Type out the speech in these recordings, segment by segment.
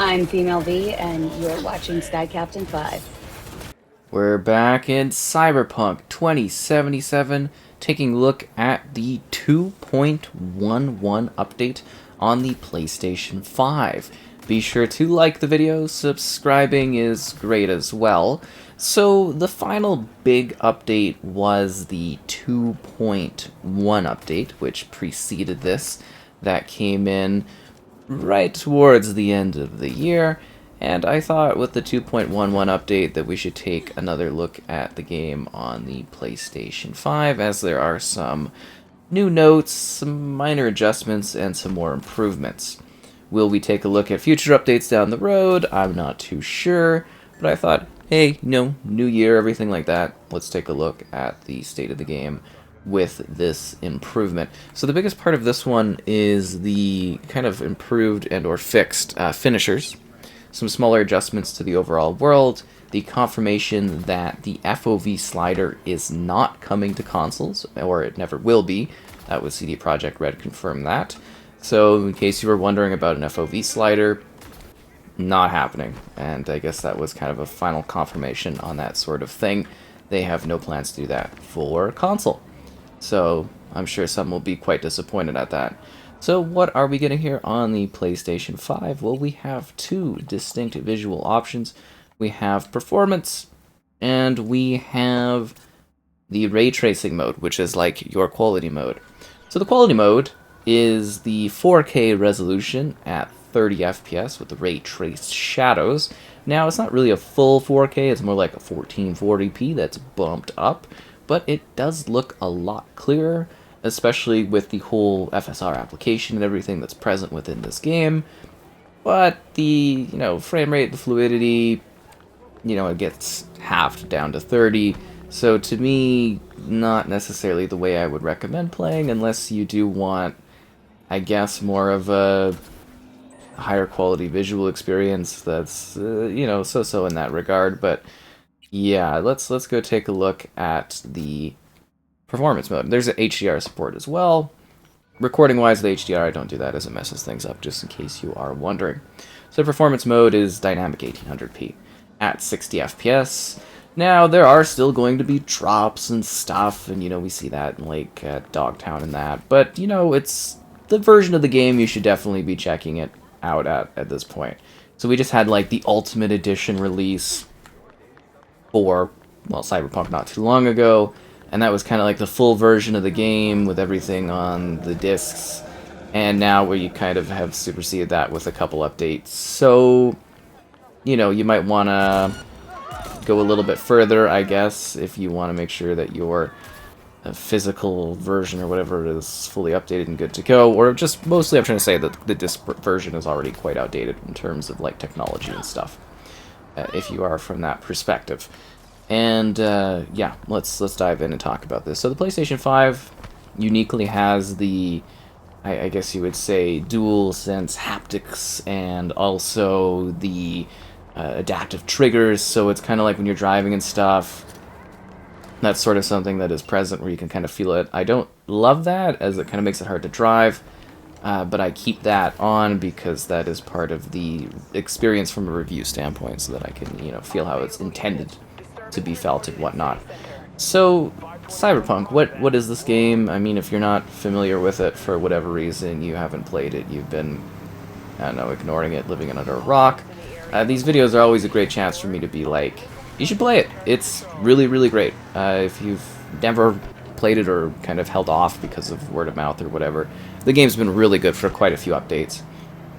I'm Female V, and you're watching Sky Captain 5. We're back in Cyberpunk 2077, taking a look at the 2.11 update on the PlayStation 5. Be sure to like the video, subscribing is great as well. So, the final big update was the 2.1 update, which preceded this, that came in right towards the end of the year. And I thought with the 2.11 update that we should take another look at the game on the PlayStation 5, as there are some new notes, some minor adjustments, and some more improvements. Will we take a look at future updates down the road? I'm not too sure, but I thought, hey, new year, everything like that. Let's take a look at the state of the game with this improvement. So the biggest part of this one is the kind of improved and or fixed finishers, some smaller adjustments to the overall world, the confirmation that the FOV slider is not coming to consoles, or it never will be. That was CD Projekt Red confirmed that. So in case you were wondering about an FOV slider, not happening. And I guess that was kind of a final confirmation on that sort of thing. They have no plans to do that for console. So I'm sure some will be quite disappointed at that. So what are we getting here on the PlayStation 5? Well, we have two distinct visual options. We have performance, and we have the ray tracing mode, which is like your quality mode. So the quality mode is the 4K resolution at 30 FPS with the ray traced shadows. Now, it's not really a full 4K, it's more like a 1440p that's bumped up, but it does look a lot clearer, especially with the whole FSR application and everything that's present within this game. But the, frame rate, the fluidity, it gets halved down to 30. So to me, not necessarily the way I would recommend playing, unless you do want, I guess, more of a higher quality visual experience that's, so-so in that regard. But yeah, let's go take a look at the performance mode. There's an HDR support as well. Recording-wise, the HDR, I don't do that as it messes things up, just in case you are wondering. So performance mode is dynamic 1800p at 60 FPS. Now, there are still going to be drops and stuff, and, we see that in, like, Dogtown and that. But, it's the version of the game you should definitely be checking it out at this point. So we just had, like, the Ultimate Edition release for, well, Cyberpunk not too long ago, and that was kind of like the full version of the game with everything on the discs, and now we kind of have superseded that with a couple updates. So, you might want to go a little bit further, I guess, if you want to make sure that your physical version or whatever it is fully updated and good to go, or just mostly I'm trying to say that the disc version is already quite outdated in terms of like technology and stuff, if you are from that perspective. And yeah, let's dive in and talk about this. So the PlayStation 5 uniquely has the, I guess you would say, dual sense haptics, and also the adaptive triggers. So it's kind of like when you're driving and stuff, that's sort of something that is present where you can kind of feel it. I don't love that, as it kind of makes it hard to drive, but I keep that on because that is part of the experience from a review standpoint, so that I can, feel how it's intended to be felt and whatnot. So, Cyberpunk, what is this game? I mean, if you're not familiar with it for whatever reason, you haven't played it, you've been, I don't know, ignoring it, living under a rock. These videos are always a great chance for me to be like, you should play it. It's really, really great. If you've never played it or kind of held off because of word of mouth or whatever, the game's been really good for quite a few updates.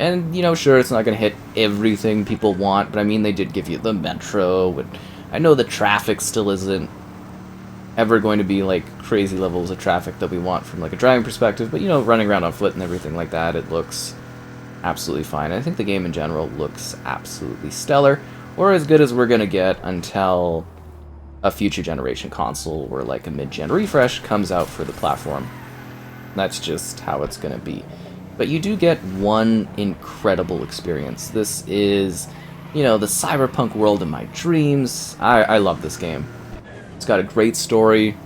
And, sure, it's not going to hit everything people want, but I mean, they did give you the metro, and I know the traffic still isn't ever going to be like crazy levels of traffic that we want from like a driving perspective, but running around on foot and everything like that, it looks absolutely fine. I think the game in general looks absolutely stellar, or as good as we're gonna get until a future generation console or like a mid-gen refresh comes out for the platform. That's just how it's gonna be. But you do get one incredible experience. This is, the cyberpunk world of my dreams. I love this game. It's got a great story,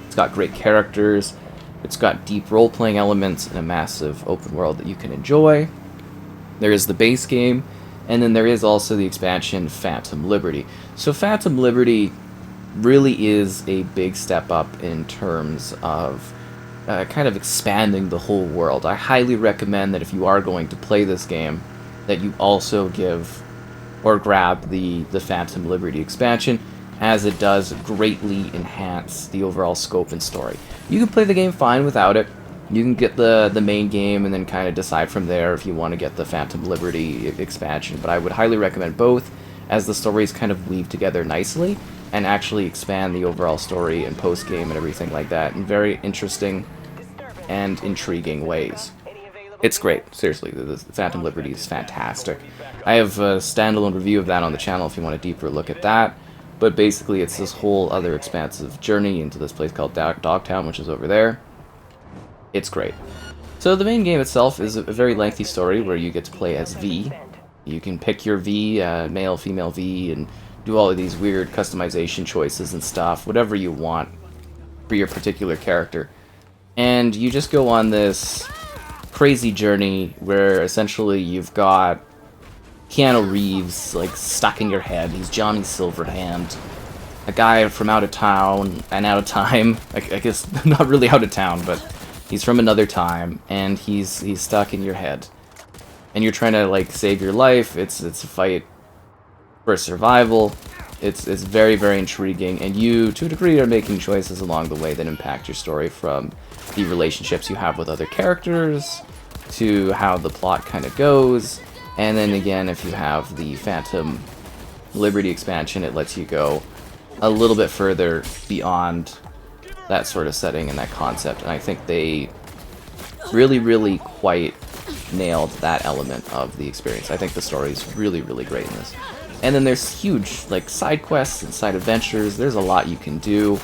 it's got great characters, it's got deep role-playing elements, and a massive open world that you can enjoy. There is the base game, And then there is also the expansion Phantom Liberty. So Phantom Liberty really is a big step up in terms of kind of expanding the whole world. I highly recommend that if you are going to play this game, that you also give or grab the Phantom Liberty expansion, as it does greatly enhance the overall scope and story. You can play the game fine without it. You can get the main game and then kind of decide from there if you want to get the Phantom Liberty expansion, but I would highly recommend both, as the stories kind of weave together nicely and actually expand the overall story and post-game and everything like that in very interesting and intriguing ways. It's great, seriously. The Phantom Liberty is fantastic. I have a standalone review of that on the channel if you want a deeper look at that. But basically, it's this whole other expansive journey into this place called Dogtown, which is over there. It's great. So the main game itself is a very lengthy story where you get to play as V. You can pick your V, male, female V, and do all of these weird customization choices and stuff, whatever you want for your particular character. And you just go on this crazy journey where essentially you've got Keanu Reeves like stuck in your head. He's Johnny Silverhand, a guy from out of town and out of time. I guess not really out of town, but he's from another time, and he's stuck in your head. And you're trying to like save your life. It's a fight for survival. It's very, very intriguing, and you, to a degree, are making choices along the way that impact your story, from the relationships you have with other characters to how the plot kind of goes. And then again, if you have the Phantom Liberty expansion, it lets you go a little bit further beyond that sort of setting and that concept. And I think they really, really quite nailed that element of the experience. I think the story is really, really great in this. And then there's huge like side quests and side adventures. There's a lot you can do.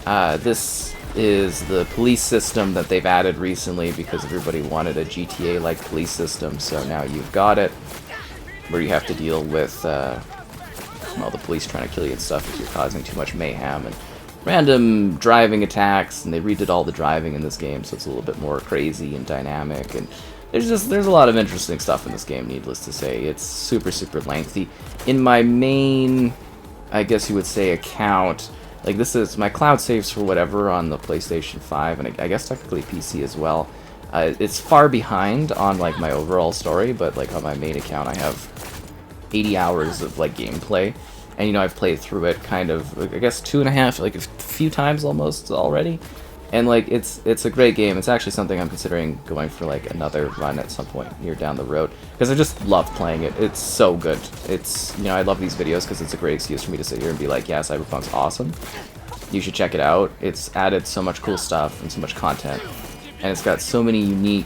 This is the police system that they've added recently because everybody wanted a GTA-like police system, so now you've got it, where you have to deal with all the police trying to kill you and stuff if you're causing too much mayhem, and random driving attacks, and they redid all the driving in this game, so it's a little bit more crazy and dynamic, and there's a lot of interesting stuff in this game, needless to say. It's super, super lengthy. In my main, I guess you would say, account, like, this is my cloud saves for whatever on the PlayStation 5, and I guess technically PC as well. It's far behind on, like, my overall story, but, like, on my main account I have 80 hours of, like, gameplay. And, you know, I've played through it kind of, I guess, 2.5, like, a few times almost already. And, like, it's a great game. It's actually something I'm considering going for, like, another run at some point here down the road, because I just love playing it. It's so good. It's, you know, I love these videos because it's a great excuse for me to sit here and be like, yeah, Cyberpunk's awesome. You should check it out. It's added so much cool stuff and so much content. And it's got so many unique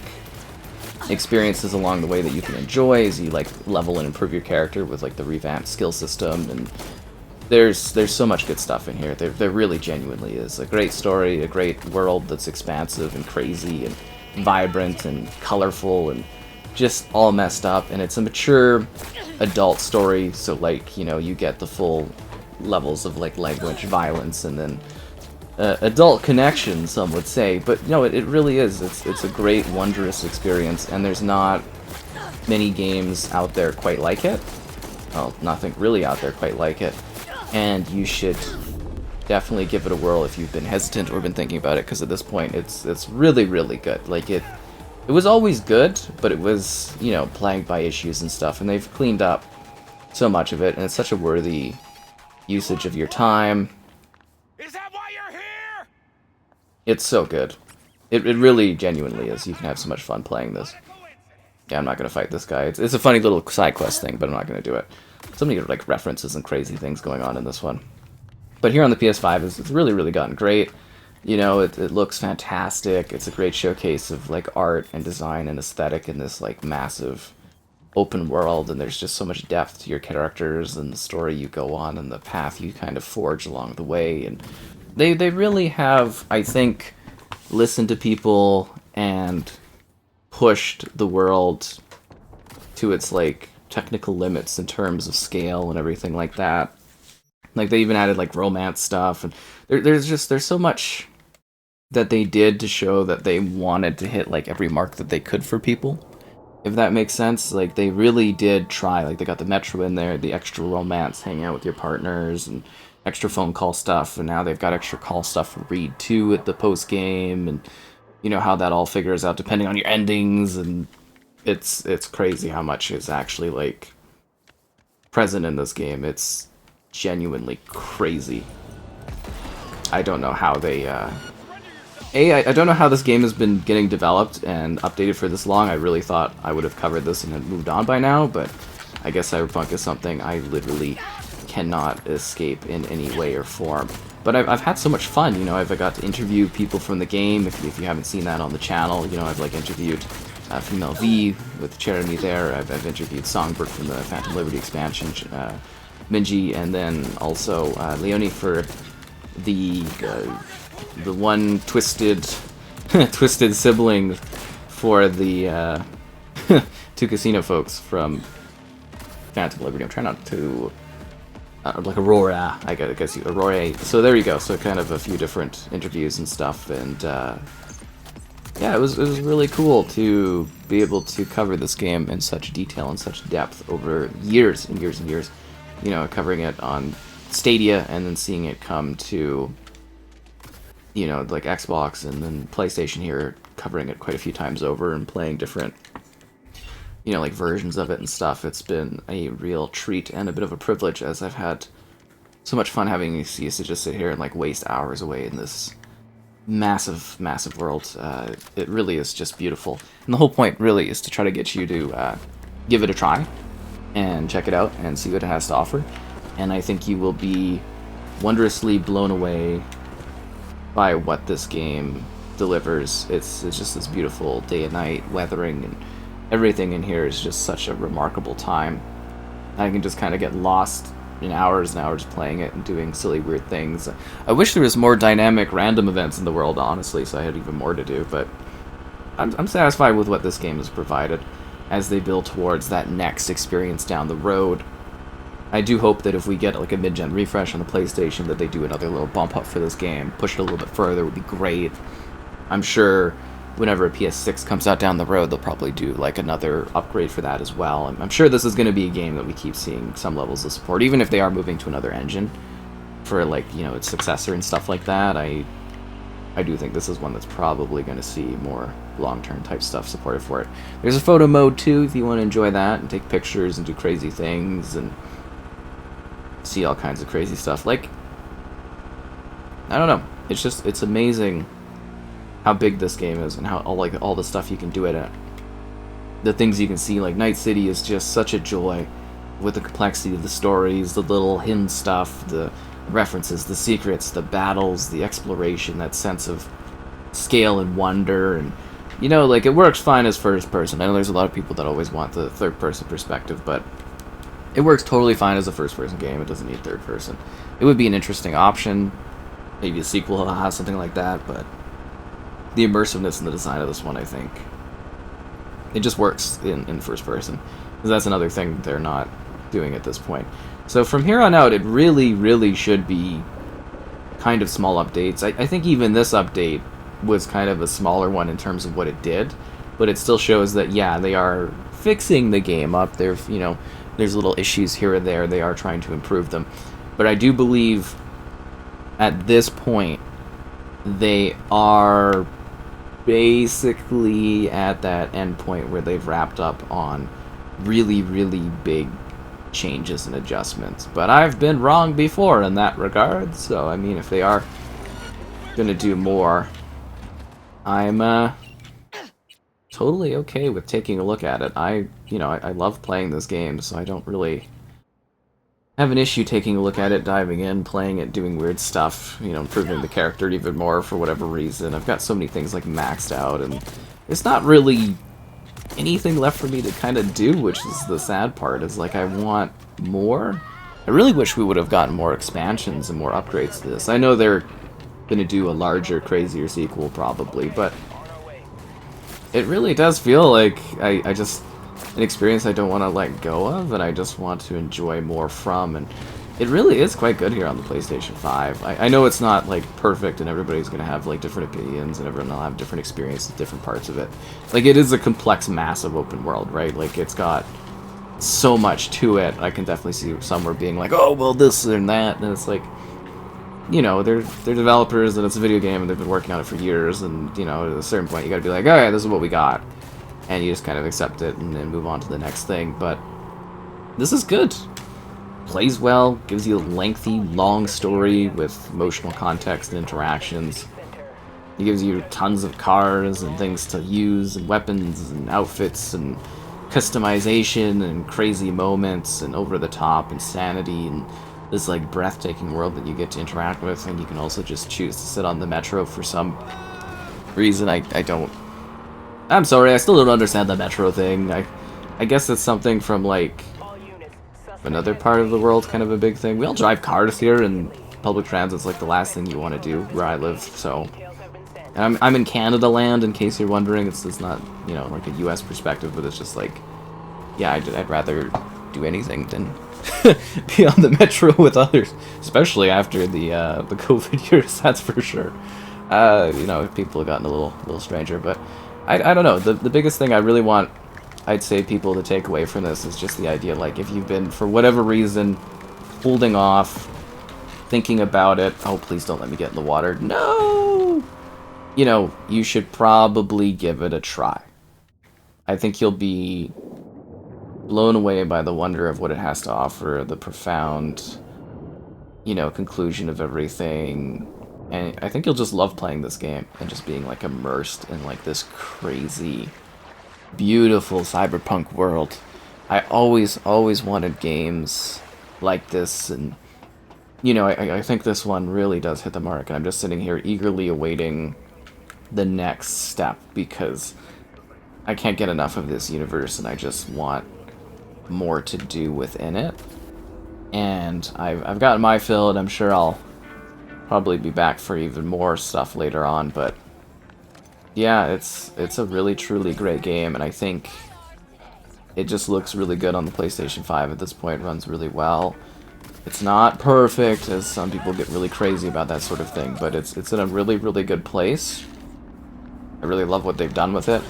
experiences along the way that you can enjoy as you, like, level and improve your character with, like, the revamped skill system, and there's so much good stuff in here. There really genuinely is. A great story, a great world that's expansive and crazy and vibrant and colorful and just all messed up. And it's a mature adult story, so, like, you know, you get the full levels of, like, language, violence, and then adult connection, some would say. But, no, it really is. It's a great, wondrous experience, and there's not many games out there quite like it. Well, nothing really out there quite like it. And you should definitely give it a whirl if you've been hesitant or been thinking about it, because at this point it's really, really good. Like, it was always good, but it was, you know, plagued by issues and stuff, and they've cleaned up so much of it, and it's such a worthy usage of your time. Is that why you're here? It's so good. It really genuinely is. You can have so much fun playing this. Yeah, I'm not going to fight this guy. It's a funny little side quest thing, but I'm not going to do it. So many, like, references and crazy things going on in this one. But here on the PS5, it's really, really gotten great. You know, it looks fantastic. It's a great showcase of, like, art and design and aesthetic in this, like, massive open world, and there's just so much depth to your characters and the story you go on and the path you kind of forge along the way. And they really have, I think, listened to people and pushed the world to its, like, technical limits in terms of scale and everything like that. Like, they even added, like, romance stuff, and there's so much that they did to show that they wanted to hit, like, every mark that they could for people. if that makes sense. Like, they really did try. Like, they got the Metro in there, the extra romance, hanging out with your partners, and extra phone call stuff, and now they've got extra call stuff for Read 2 at the post-game, and you know how that all figures out depending on your endings, and it's crazy how much is actually, like, present in this game. It's genuinely crazy. I don't know how they, I don't know how this game has been getting developed and updated for this long. I really thought I would have covered this and had moved on by now, but I guess Cyberpunk is something I literally cannot escape in any way or form. But I've had so much fun, you know. I've got to interview people from the game. If you haven't seen that on the channel, you know, I've like interviewed Female V with Jeremy there. I've interviewed Songbird from the Phantom Liberty expansion, Minji, and then also Leonie for the one twisted twisted sibling for the two casino folks from Phantom Liberty. I'm trying not to like Aurora, I guess you Aurora. So there you go. So kind of a few different interviews and stuff, and yeah, it was really cool to be able to cover this game in such detail and such depth over years and years and years. You know, covering it on Stadia and then seeing it come to, you know, like Xbox and then PlayStation here, covering it quite a few times over and playing different, you know, like versions of it and stuff. It's been a real treat and a bit of a privilege, as I've had so much fun having used to just sit here and like waste hours away in this massive, massive world. It really is just beautiful. And the whole point really is to try to get you to give it a try and check it out and see what it has to offer. And I think you will be wondrously blown away by what this game delivers. It's just this beautiful day and night weathering, and everything in here is just such a remarkable time. I can just kind of get lost in hours and hours playing it and doing silly weird things. I wish there was more dynamic random events in the world, honestly, so I had even more to do, but I'm satisfied with what this game has provided as they build towards that next experience down the road. I do hope that if we get like a mid-gen refresh on the PlayStation, that they do another little bump up for this game, push it a little bit further, would be great. I'm sure whenever a PS6 comes out down the road, they'll probably do like another upgrade for that as well. I'm sure this is going to be a game that we keep seeing some levels of support, even if they are moving to another engine for, like, you know, its successor and stuff like that. I do think this is one that's probably going to see more long-term type stuff supported for it. There's a photo mode too, if you want to enjoy that and take pictures and do crazy things and see all kinds of crazy stuff. Like, I don't know, it's amazing how big this game is and how all the stuff you can do it at. The things you can see, like Night City is just such a joy with the complexity of the stories, the little hidden stuff, the references, the secrets, the battles, the exploration, that sense of scale and wonder. And, you know, like, it works fine as first person. I know there's a lot of people that always want the third person perspective, but it works totally fine as a first person game. It doesn't need third person. It would be an interesting option. Maybe a sequel will have something like that, but the immersiveness and the design of this one, I think, it just works in first person. Because that's another thing they're not doing at this point. So from here on out, it really, really should be kind of small updates. I think even this update was kind of a smaller one in terms of what it did, but it still shows that, yeah, they are fixing the game up. There's, you know, there's little issues here and there. They are trying to improve them. But I do believe at this point they are basically at that end point where they've wrapped up on really, really big changes and adjustments. But I've been wrong before in that regard, so I mean, if they are gonna do more, I'm totally okay with taking a look at it. I love playing this game, so I don't really have an issue taking a look at it, diving in, playing it, doing weird stuff, you know, improving the character even more for whatever reason. I've got so many things like maxed out, and it's not really anything left for me to kind of do, which is the sad part, is like I want more. I really wish we would have gotten more expansions and more upgrades to this. I know they're going to do a larger, crazier sequel probably, but it really does feel like I just an experience I don't want to let go of, and I just want to enjoy more from. And It really is quite good here on the PlayStation 5. I know it's not, like, perfect, and everybody's gonna have, like, different opinions, and everyone will have different experiences with different parts of it. Like, it is a complex, massive open world, right? Like, it's got so much to it. I can definitely see somewhere being like, oh, well, this and that, and it's like, you know, they're developers, and it's a video game, and they've been working on it for years, and, you know, at a certain point, you gotta be like, alright, this is what we got. And you just kind of accept it, and then move on to the next thing, but this is good. Plays well, gives you a lengthy, long story with emotional context and interactions. It gives you tons of cars and things to use, and weapons and outfits and customization and crazy moments and over-the-top insanity and this like breathtaking world that you get to interact with, and you can also just choose to sit on the metro for some reason. I'm sorry, I still don't understand the metro thing. I guess it's something from like another part of the world, kind of a big thing. We all drive cars here, and public transit's like the last thing you want to do where I live, so... And I'm in Canada land, in case you're wondering. It's not, you know, like a US perspective, but it's just like, yeah, I'd rather do anything than be on the metro with others, especially after the COVID years, that's for sure. You know, people have gotten a little stranger, but I don't know. The biggest thing I really want, I'd say, people to take away from this is just the idea, like, if you've been, for whatever reason, holding off, thinking about it, oh, please don't let me get in the water, no! You know, you should probably give it a try. I think you'll be blown away by the wonder of what it has to offer, the profound, you know, conclusion of everything, and I think you'll just love playing this game and just being, like, immersed in, like, this crazy, beautiful cyberpunk world. I always wanted games like this, and, you know, I think this one really does hit the mark, and I'm just sitting here eagerly awaiting the next step, because I can't get enough of this universe, and I just want more to do within it. And I've gotten my fill, and I'm sure I'll probably be back for even more stuff later on, but yeah, it's a really truly great game, and I think it just looks really good on the PlayStation 5 at this point. It runs really well. It's not perfect, as some people get really crazy about that sort of thing, but it's in a really, really good place. I really love what they've done with it.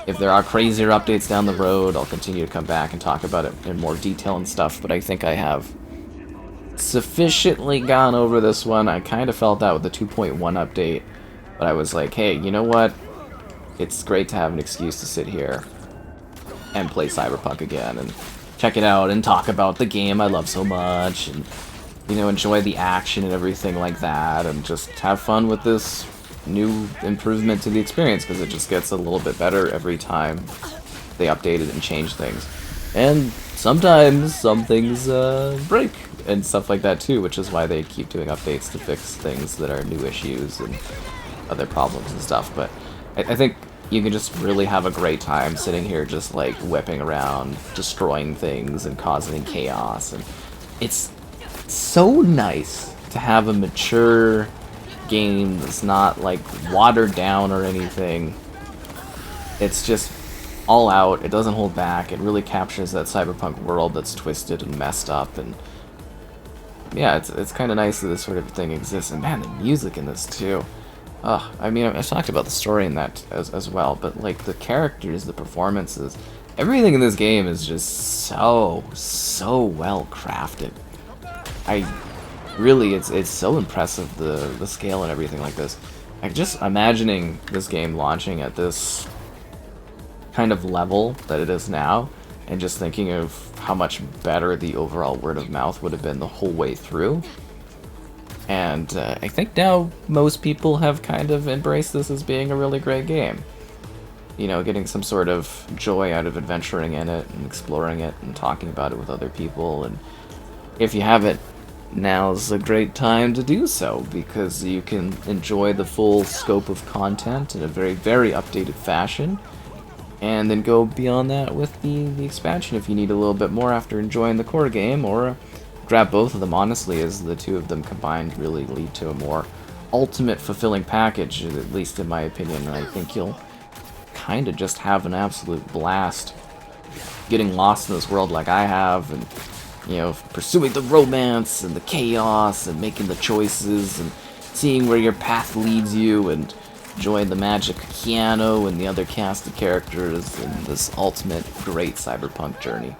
If there are crazier updates down the road, I'll continue to come back and talk about it in more detail and stuff, but I think I have sufficiently gone over this one. I kind of felt that with the 2.1 update, but I was like, hey, you know what? It's great to have an excuse to sit here and play Cyberpunk again and check it out and talk about the game I love so much, and, you know, enjoy the action and everything like that, and just have fun with this new improvement to the experience, because it just gets a little bit better every time they update it and change things. And sometimes some things break and stuff like that too, which is why they keep doing updates to fix things that are new issues and other problems and stuff. But I think you can just really have a great time sitting here just like whipping around, destroying things and causing chaos, and it's so nice to have a mature game that's not like watered down or anything. It's just all out. It doesn't hold back. It really captures that cyberpunk world that's twisted and messed up, and yeah, it's kind of nice that this sort of thing exists. And man, the music in this too. I mean, I've talked about the story in that as well, but like the characters, the performances, everything in this game is just so well crafted. Really, it's so impressive, the scale and everything like this. Like, just imagining this game launching at this kind of level that it is now, and just thinking of how much better the overall word of mouth would have been the whole way through. And I think now most people have kind of embraced this as being a really great game. You know, getting some sort of joy out of adventuring in it and exploring it and talking about it with other people. And if you haven't, now's a great time to do so, because you can enjoy the full scope of content in a very, very updated fashion, and then go beyond that with the expansion if you need a little bit more after enjoying the core game, or grab both of them, honestly, as the two of them combined really lead to a more ultimate fulfilling package, at least in my opinion. And I think you'll kind of just have an absolute blast getting lost in this world like I have, and you know, pursuing the romance and the chaos and making the choices and seeing where your path leads you and enjoying the magic of Keanu and the other cast of characters in this ultimate great cyberpunk journey.